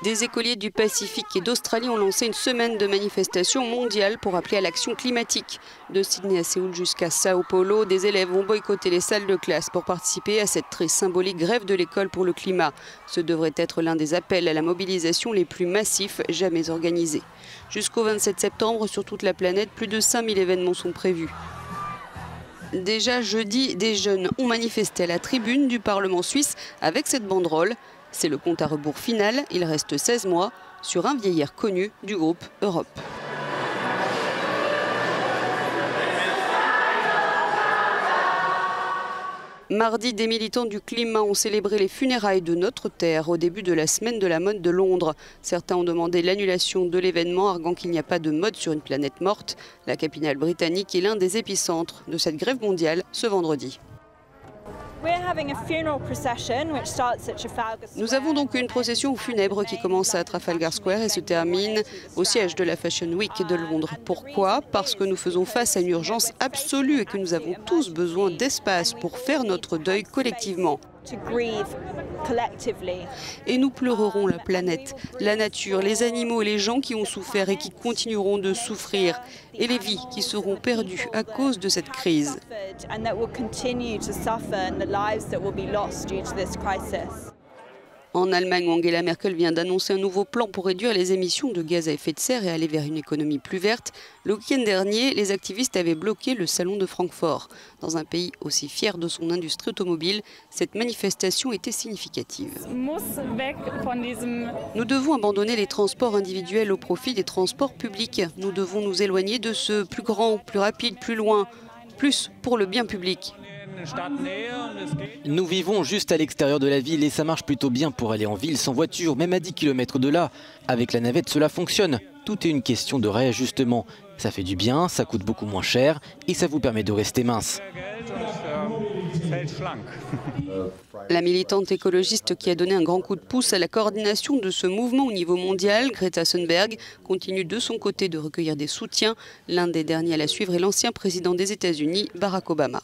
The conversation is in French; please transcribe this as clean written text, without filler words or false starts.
Des écoliers du Pacifique et d'Australie ont lancé une semaine de manifestation mondiale pour appeler à l'action climatique. De Sydney à Séoul jusqu'à Sao Paulo, des élèves vont boycotter les salles de classe pour participer à cette très symbolique grève de l'école pour le climat. Ce devrait être l'un des appels à la mobilisation les plus massifs jamais organisés. Jusqu'au 27 septembre, sur toute la planète, plus de 5000 événements sont prévus. Déjà jeudi, des jeunes ont manifesté à la tribune du Parlement suisse avec cette banderole. C'est le compte à rebours final, il reste 16 mois, sur un vieillard connu du groupe Europe. Mardi, des militants du climat ont célébré les funérailles de notre Terre au début de la semaine de la mode de Londres. Certains ont demandé l'annulation de l'événement, arguant qu'il n'y a pas de mode sur une planète morte. La capitale britannique est l'un des épicentres de cette grève mondiale ce vendredi. Nous avons donc une procession funèbre qui commence à Trafalgar Square et se termine au siège de la Fashion Week de Londres. Pourquoi? Parce que nous faisons face à une urgence absolue et que nous avons tous besoin d'espace pour faire notre deuil collectivement. Et nous pleurerons la planète, la nature, les animaux et les gens qui ont souffert et qui continueront de souffrir, et les vies qui seront perdues à cause de cette crise. En Allemagne, Angela Merkel vient d'annoncer un nouveau plan pour réduire les émissions de gaz à effet de serre et aller vers une économie plus verte. Le week-end dernier, les activistes avaient bloqué le salon de Francfort. Dans un pays aussi fier de son industrie automobile, cette manifestation était significative. Nous devons abandonner les transports individuels au profit des transports publics. Nous devons nous éloigner de ce plus grand, plus rapide, plus loin, plus pour le bien public. Nous vivons juste à l'extérieur de la ville et ça marche plutôt bien pour aller en ville sans voiture, même à 10 km de là. Avec la navette, cela fonctionne. Tout est une question de réajustement. Ça fait du bien, ça coûte beaucoup moins cher et ça vous permet de rester mince. La militante écologiste qui a donné un grand coup de pouce à la coordination de ce mouvement au niveau mondial, Greta Thunberg, continue de son côté de recueillir des soutiens. L'un des derniers à la suivre est l'ancien président des États-Unis, Barack Obama.